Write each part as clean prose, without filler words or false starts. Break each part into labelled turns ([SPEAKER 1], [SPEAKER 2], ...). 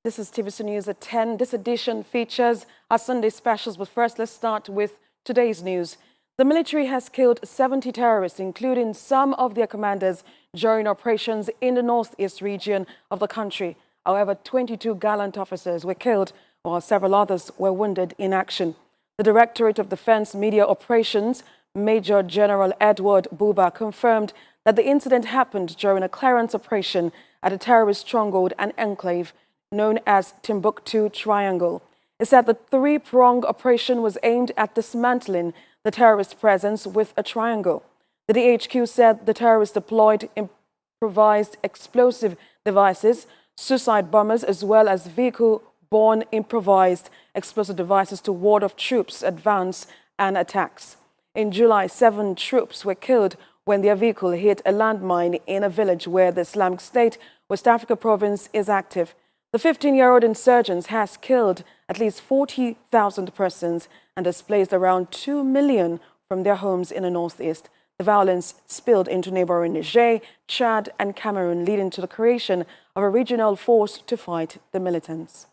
[SPEAKER 1] This is TVC News at 10. This edition features our Sunday specials, but first let's start with today's news. The military has killed 70 terrorists, including some of their commanders, during operations in the northeast region of the country. However, 22 gallant officers were killed, while several others were wounded in action. The Directorate of Defense Media Operations, Major General Edward Buba, confirmed that the incident happened during a clearance operation at a terrorist stronghold and enclave known as Timbuktu Triangle. It said the three-pronged operation was aimed at dismantling the terrorist presence with a triangle. The DHQ said the terrorists deployed improvised explosive devices, suicide bombers, as well as vehicle-borne improvised explosive devices to ward off troops' advance and attacks. In July, 7 troops were killed when their vehicle hit a landmine in a village where the Islamic State West Africa province is active. The 15-year-old insurgents has killed at least 40,000 persons and displaced around 2 million from their homes in the northeast. The violence spilled into neighboring Niger, Chad and Cameroon, leading to the creation of a regional force to fight the militants.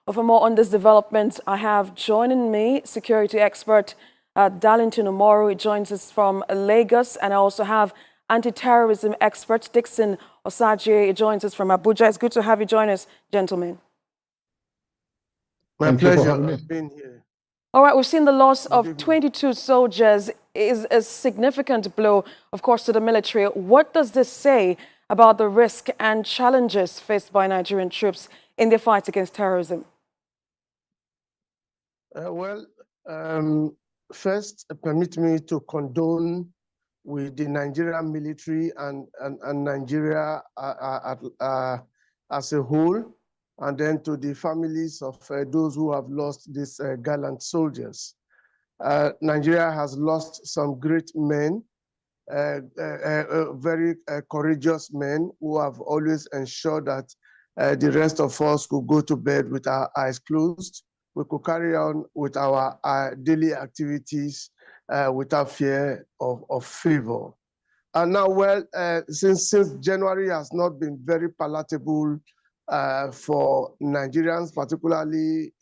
[SPEAKER 1] Well, for more on this development, I have joining me security expert Darlington Umoru. He joins us from Lagos, and I also have anti-terrorism expert Dixon Osagie joins us from Abuja. It's good to have you join us, gentlemen.
[SPEAKER 2] My pleasure being here.
[SPEAKER 1] All right, we've seen the loss of 22 soldiers is a significant blow, of course, to the military. What does this say about the risk and challenges faced by Nigerian troops in their fight against terrorism?
[SPEAKER 2] First, permit me to condone with the Nigerian military and Nigeria as a whole, and then to the families of those who have lost these gallant soldiers. Nigeria has lost some great men, very courageous men who have always ensured that the rest of us could go to bed with our eyes closed. We could carry on with our daily activities without fear of favor. And now, since January has not been very palatable for Nigerians, particularly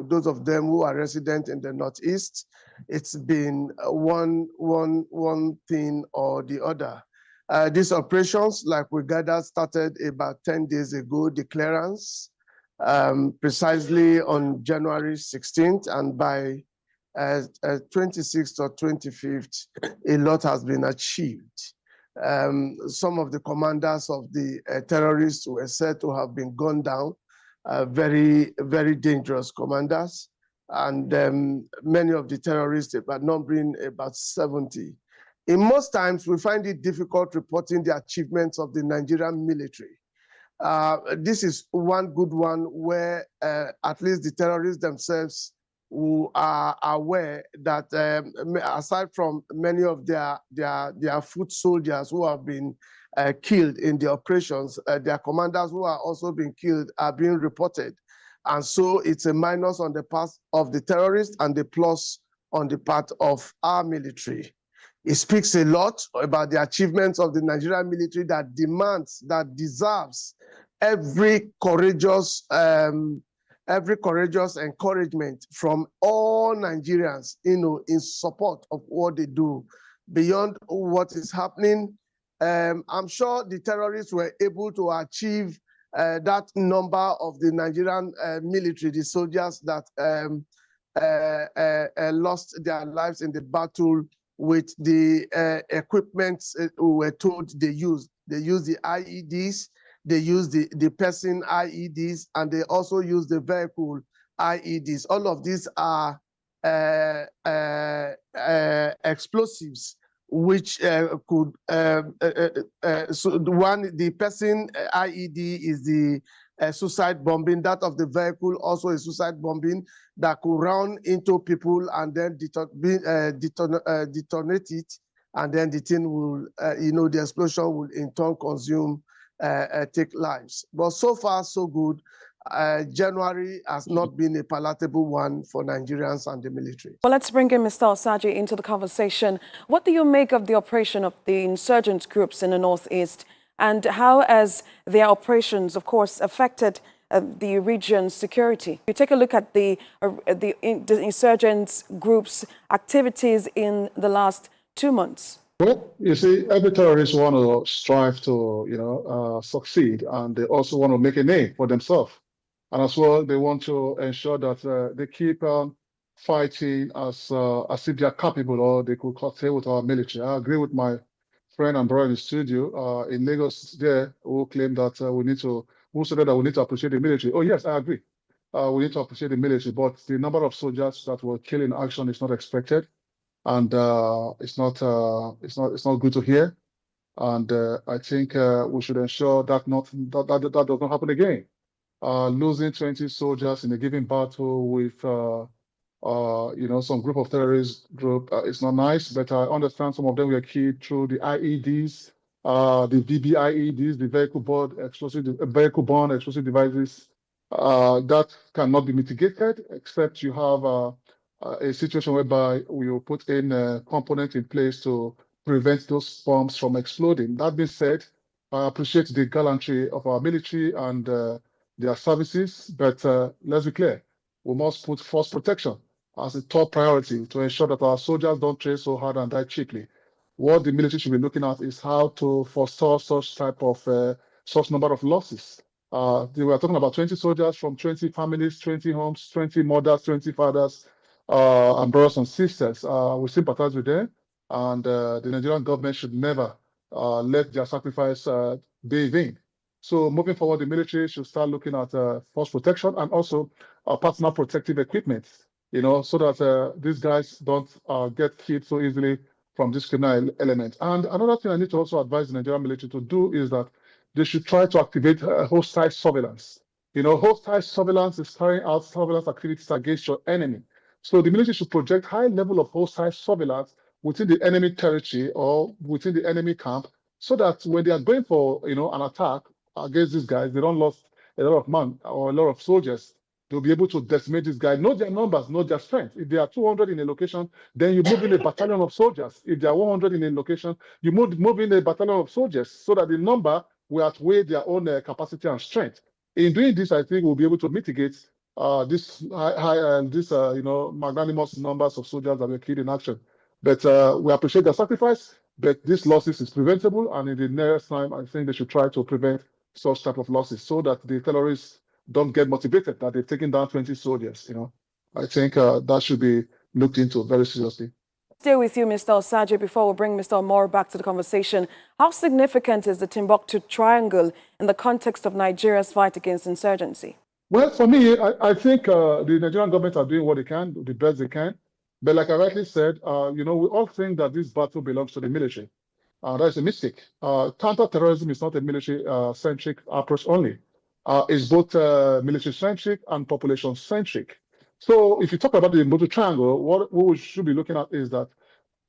[SPEAKER 2] those of them who are resident in the Northeast, it's been one thing or the other. These operations, like we gathered, started about 10 days ago, the clearance, precisely on January 16th, and by 26th or 25th, a lot has been achieved. Some of the commanders of the terrorists were said to have been gunned down, very, very dangerous commanders, and many of the terrorists, about numbering about 70. In most times, we find it difficult reporting the achievements of the Nigerian military. This is one good one where at least the terrorists themselves who are aware that aside from many of their foot soldiers who have been killed in the operations, their commanders who are also being killed are being reported. And so it's a minus on the part of the terrorists and the plus on the part of our military. It speaks a lot about the achievements of the Nigerian military that demands, that deserves every courageous encouragement from all Nigerians, in support of what they do. Beyond what is happening, I'm sure the terrorists were able to achieve that number of the Nigerian military, the soldiers that lost their lives in the battle with the equipment we were told they used. They used the IEDs, they used the person IEDs, and they also used the vehicle IEDs. All of these are explosives which could, the person IED is the suicide bombing. That of the vehicle also is suicide bombing that could run into people and then detonate it, and then the thing will, the explosion will in turn consume, take lives. But so far, so good. January has not been a palatable one for Nigerians and the military.
[SPEAKER 1] Well, let's bring in Mr. Osagie into the conversation. What do you make of the operation of the insurgent groups in the northeast, and how has their operations, of course, affected the region's security. You take a look at the insurgents groups' activities in the last 2 months.
[SPEAKER 3] Well, you see, every terrorist want to strive to, succeed, and they also want to make a name for themselves. And as well, they want to ensure that they keep fighting as if they are capable or they could curtail with our military. I agree with my friend and brother in the studio in Lagos there who claim that who said that we need to appreciate the military. Oh yes, I agree. We need to appreciate the military, but the number of soldiers that were killed in action is not expected, and it's not good to hear. And I think we should ensure that that does not happen again. Losing 20 soldiers in a given battle with some group of terrorist group it's not nice, but I understand some of them were killed through the IEDs, the VBIEDs, the vehicle-borne explosive devices. That cannot be mitigated except you have a situation whereby we will put in a component in place to prevent those bombs from exploding. That being said, I appreciate the gallantry of our military and their services, but let's be clear, we must put force protection as a top priority to ensure that our soldiers don't train so hard and die cheaply. What the military should be looking at is how to forestall such number of losses. They were talking about 20 soldiers from 20 families, 20 homes, 20 mothers, 20 fathers, and brothers and sisters. We sympathize with them, and the Nigerian government should never let their sacrifice be in vain. So moving forward, the military should start looking at force protection and also personal protective equipment, so that these guys don't get killed so easily from this criminal element. And another thing I need to also advise the Nigerian military to do is that they should try to activate hostile surveillance. Hostile surveillance is carrying out surveillance activities against your enemy. So the military should project high level of hostile surveillance within the enemy territory or within the enemy camp, so that when they are going for an attack against these guys, they don't lose a lot of men or a lot of soldiers. They'll be able to decimate these guys, know their numbers, know their strength. If there are 200 in a location, then you move in a battalion of soldiers. If there are 100 in a location, you move in a battalion of soldiers so that the number will outweigh their own capacity and strength. In doing this, I think we'll be able to mitigate this magnanimous numbers of soldiers that were killed in action. But we appreciate their sacrifice, but this losses is preventable, and in the nearest time, I think they should try to prevent such type of losses so that the terrorists don't get motivated that they've taken down 20 soldiers. I think that should be looked into very seriously.
[SPEAKER 1] Stay with you, Mr. Osaje, before we bring Mr. Omor back to the conversation. How significant is the Timbuktu Triangle in the context of Nigeria's fight against insurgency?
[SPEAKER 3] Well, for me, I think the Nigerian government are doing what they can, the best they can. But like I rightly said, we all think that this battle belongs to the military. That's a mistake. Counter-terrorism is not a military-centric approach only. It's both military-centric and population-centric. So if you talk about the Timbuktu Triangle, what we should be looking at is that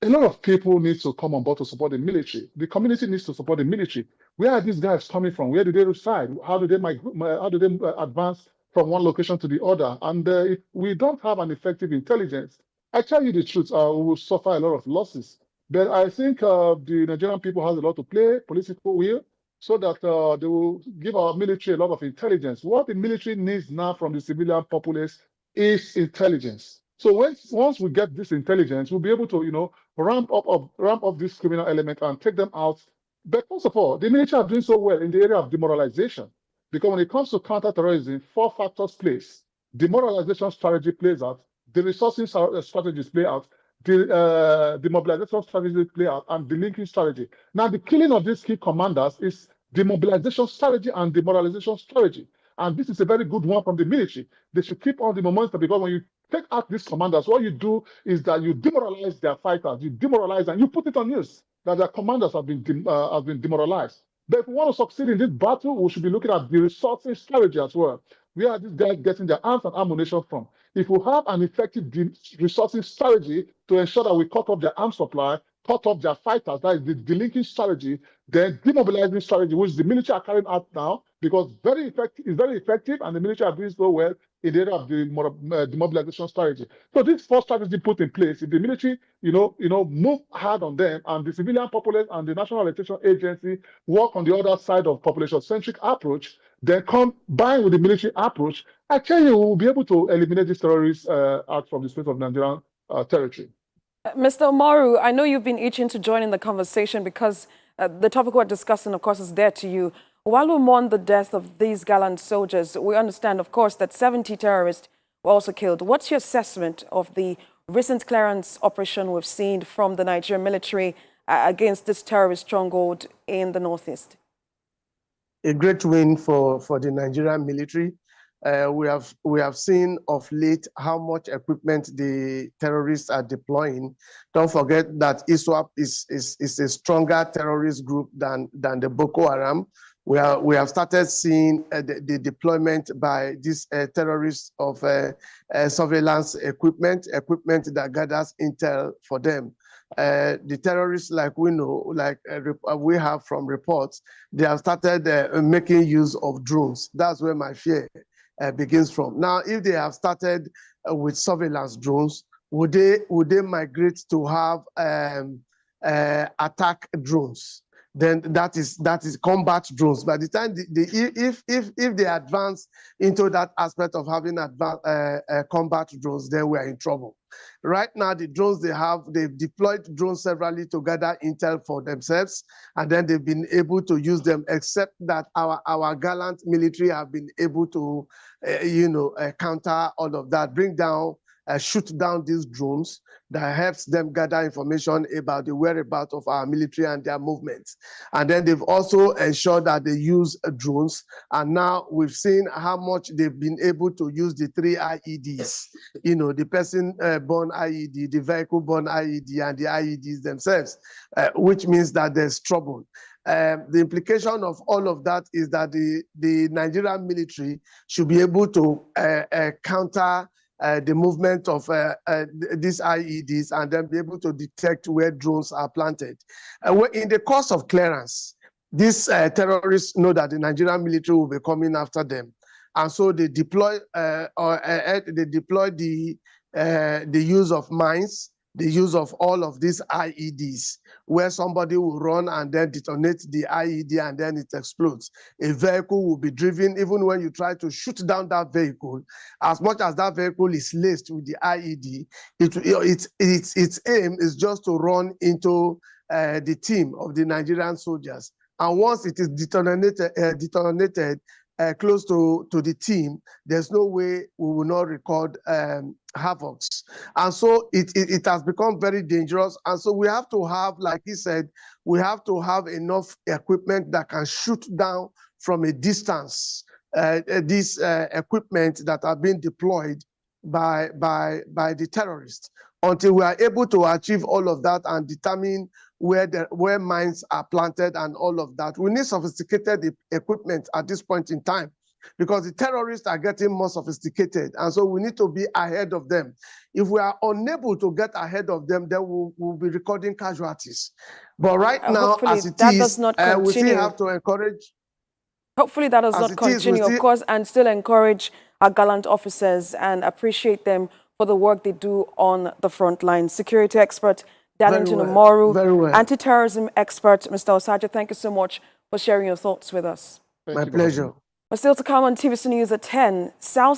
[SPEAKER 3] a lot of people need to come on board to support the military. The community needs to support the military. Where are these guys coming from? Where do they reside? How do they advance from one location to the other? And if we don't have an effective intelligence, I tell you the truth, we will suffer a lot of losses. But I think the Nigerian people have a lot to play, political will, so that they will give our military a lot of intelligence. What the military needs now from the civilian populace is intelligence. So once we get this intelligence, we'll be able to, ramp up this criminal element and take them out. But first of all, the military are doing so well in the area of demoralization, because when it comes to counter-terrorism, 4 factors place. Demoralization strategy plays out, the resourcing strategies play out, the mobilization strategy play out, and the linking strategy. Now, the killing of these key commanders is the mobilization strategy and demoralization strategy. And this is a very good one from the military. They should keep on the momentum, because when you take out these commanders, what you do is that you demoralize their fighters, you demoralize, and you put it on news that their commanders have been demoralized. But if we want to succeed in this battle, we should be looking at the resourcing strategy as well. Where are these guys getting their arms and ammunition from? If we have an effective resourcing strategy to ensure that we cut off their arms supply, cut off their fighters, that is the delinking strategy, then demobilizing strategy, which the military are carrying out now, because it's very effective, and the military are doing so well in the area of the demobilization strategy. So this 4 strategy put in place, if the military, move hard on them, and the civilian populace and the National Electrical Agency work on the other side of population-centric approach, then combine with the military approach, I tell you, we'll be able to eliminate these terrorists out from the space of Nigerian territory.
[SPEAKER 1] Mr. Umaru, I know you've been itching to join in the conversation because the topic we're discussing, of course, is dear to you. While we mourn the death of these gallant soldiers, we understand, of course, that 70 terrorists were also killed. What's your assessment of the recent clearance operation we've seen from the Nigerian military against this terrorist stronghold in the northeast?
[SPEAKER 2] A great win for the Nigerian military. We have seen of late how much equipment the terrorists are deploying. Don't forget that ISWAP is a stronger terrorist group than the Boko Haram. We have started seeing the deployment by these terrorists of surveillance equipment that gathers intel for them. The terrorists, like we know, we have from reports, they have started making use of drones. That's where my fear begins from. Now, if they have started with surveillance drones, would they migrate to have attack drones? Then that is combat drones. By the time if they advance into that aspect of having combat drones, then we are in trouble. Right now, the drones they've deployed drones severally to gather intel for themselves, and then they've been able to use them, except that our gallant military have been able to, counter all of that, bring down, shoot down these drones that helps them gather information about the whereabouts of our military and their movements. And then they've also ensured that they use drones. And now we've seen how much they've been able to use the 3 IEDs, the person-born IED, the vehicle-borne IED, and the IEDs themselves, which means that there's trouble. The implication of all of that is that the Nigerian military should be able to counter the movement of these IEDs and then be able to detect where drones are planted. In the course of clearance, these terrorists know that the Nigerian military will be coming after them, and so they deploy the use of mines, the use of all of these IEDs, where somebody will run and then detonate the IED and then it explodes. A vehicle will be driven, even when you try to shoot down that vehicle, as much as that vehicle is laced with the IED, its aim is just to run into the team of the Nigerian soldiers. And once it is detonated close to the team, there's no way we will not record havocs. And so it has become very dangerous. And so we have to have, like he said, we have to have enough equipment that can shoot down from a distance these equipment that are being deployed by the terrorists. Until we are able to achieve all of that and determine where mines are planted and all of that, we need sophisticated equipment at this point in time, because the terrorists are getting more sophisticated, and so we need to be ahead of them. If we are unable to get ahead of them, then we'll be recording casualties. But right now, as it is, we still have to encourage.
[SPEAKER 1] Hopefully that does not continue, of course, and still encourage our gallant officers and appreciate them for the work they do on the front line. Security expert Darlington Umaru, anti-terrorism expert Mr. Osaje, thank you so much for sharing your thoughts with us.
[SPEAKER 2] My pleasure.
[SPEAKER 1] But still to come on TVC News at 10, South